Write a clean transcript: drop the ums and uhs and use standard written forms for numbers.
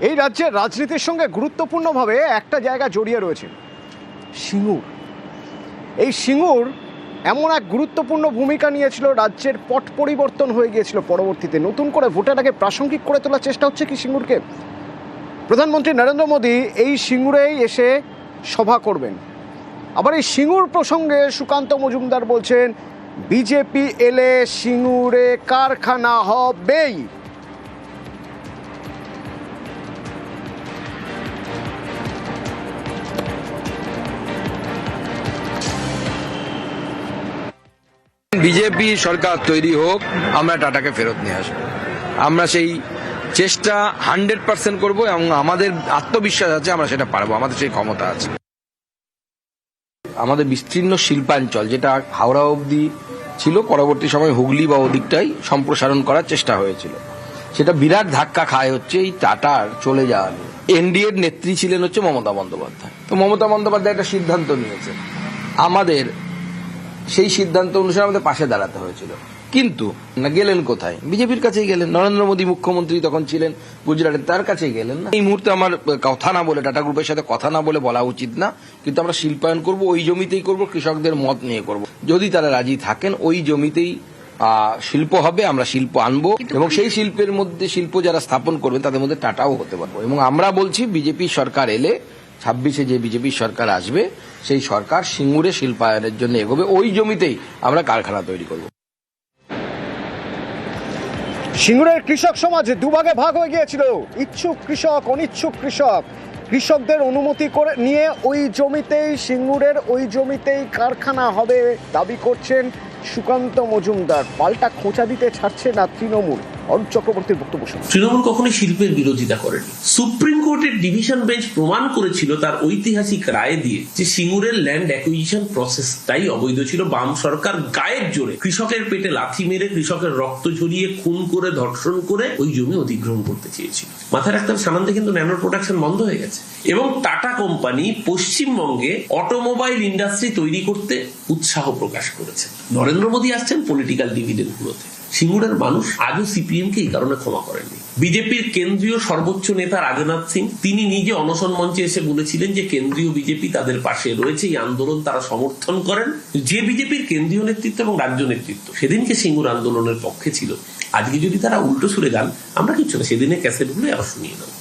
এই রাজ্যের রাজনীতির সঙ্গে গুরুত্বপূর্ণভাবে একটা জায়গা জড়িয়ে রয়েছে, সিঙ্গুর। এই সিঙ্গুর এমন এক গুরুত্বপূর্ণ ভূমিকা নিয়েছিল, রাজ্যের পট পরিবর্তন হয়ে গিয়েছিল। পরবর্তীতে নতুন করে ভোটারটাকে প্রাসঙ্গিক করে তোলার চেষ্টা হচ্ছে কি সিঙ্গুরকে। প্রধানমন্ত্রী নরেন্দ্র মোদী এই সিঙ্গুরেই এসে সভা করবেন। আবার এই সিঙ্গুর প্রসঙ্গে সুকান্ত মজুমদার বলছেন, বিজেপি এলে সিঙ্গুরে কারখানা হবেই। বিজেপি সরকার তৈরি হোক, আমরা টাটাকে ফেরত নিয়ে আসবো। আমরা সেই চেষ্টা 100% করবো এবং আমাদের আত্মবিশ্বাস আছে আমরা সেটা পারবো, আমাদের সেই ক্ষমতা আছে। আমাদের বিস্তীর্ণ শিল্পাঞ্চল যেটা হাওড়া অবধি ছিল, পরবর্তী সময় হুগলি বা ওদিকটাই সম্প্রসারণ করার চেষ্টা হয়েছিল, সেটা বিরাট ধাক্কা খায় হচ্ছে এই টাটার চলে যাওয়া নিয়ে। এনডিএর নেত্রী ছিলেন হচ্ছে মমতা বন্দ্যোপাধ্যায়। তো মমতা বন্দ্যোপাধ্যায় একটা সিদ্ধান্ত নিয়েছে, আমাদের সেই সিদ্ধান্ত অনুসারে আমাদের পাশে দাঁড়াতে হয়েছিল। কিন্তু না, গেলেন কোথায়? বিজেপির কাছেই গেলেন। নরেন্দ্র মোদী মুখ্যমন্ত্রী তখন ছিলেন গুজরাটে, তার কাছেই গেলেন না। এই মুহূর্তে আমার কথা না বলে, টাটা গ্রুপের সাথে কথা না বলে বলা উচিত না, কিন্তু আমরা শিল্পায়ন করব, ওই জমিতেই করব, কৃষকদের মত নিয়ে করব। যদি তারা রাজি থাকেন ওই জমিতেই শিল্প হবে, আমরা শিল্প আনবো এবং সেই শিল্পের মধ্যে শিল্প যারা স্থাপন করবে তাদের মধ্যে টাটাও হতে পারবো। এবং আমরা বলছি বিজেপি সরকার এলে 26-এ যে বিজেপি সরকার আসবে, সেই সরকার সিঙ্গুরে শিল্পায়নের জন্য এগোবে, ওই জমিতেই আমরা কারখানা তৈরি করব। সিঙ্গুরের কৃষক সমাজ দুভাগে ভাগ হয়ে গিয়েছিল, ইচ্ছুক কৃষক, অনিচ্ছুক কৃষক। কৃষকদের অনুমতি করে নিয়ে ওই জমিতেই, সিঙ্গুরের ওই জমিতেই কারখানা হবে দাবি করছেন সুকান্ত মজুমদার। পাল্টা খোঁচা দিতে ছাড়ছে না তৃণমূল। অরূপ চক্রবর্তীর বক্তব্য শুনুন। তৃণমূল কখনোই শিল্পের বিরোধিতা করেনি। সুপ্রিম কোর্টের ডিভিশন বেঞ্চ প্রমাণ করেছিল তার ঐতিহাসিক রায় দিয়ে যে সিঙ্গুরের ল্যান্ড অ্যাকুইজিশন প্রসেসটাই অবৈধ ছিল। বাম সরকার গায়ের জোরে কৃষকের পেটে লাথি মেরে, কৃষকের রক্ত ঝরিয়ে, খুন করে, ধর্ষণ করে ওই জমি অধিগ্রহণ করতে চেয়েছিল। মাথায় রাখতে হবে, সামান্তে কিন্তু ন্যানো প্রোডাকশন বন্ধ হয়ে গেছে এবং টাটা কোম্পানি পশ্চিমবঙ্গে অটোমোবাইল ইন্ডাস্ট্রি তৈরি করতে উৎসাহ প্রকাশ করেছে। নরেন্দ্র মোদী আসছেন পলিটিক্যাল ডিভিডেন্ড গুলোতে। সিঙ্গুরের মানুষ আজও সিপিএম কে এই কারণে ক্ষমা করেননি। বিজেপির কেন্দ্রীয় সর্বোচ্চ নেতা রাজনাথ সিং, তিনি নিজে অনশন মঞ্চে এসে বলেছিলেন যে কেন্দ্রীয় বিজেপি তাদের পাশে রয়েছে, এই আন্দোলন তারা সমর্থন করেন। যে বিজেপির কেন্দ্রীয় নেতৃত্ব এবং রাজ্য নেতৃত্ব সেদিনকে সিঙ্গুর আন্দোলনের পক্ষে ছিল, আজকে যদি তারা উল্টো সুরে গান, আমরা কিচ্ছু না, সেদিনের ক্যাসেটগুলো আবার শুনিয়ে দেবো।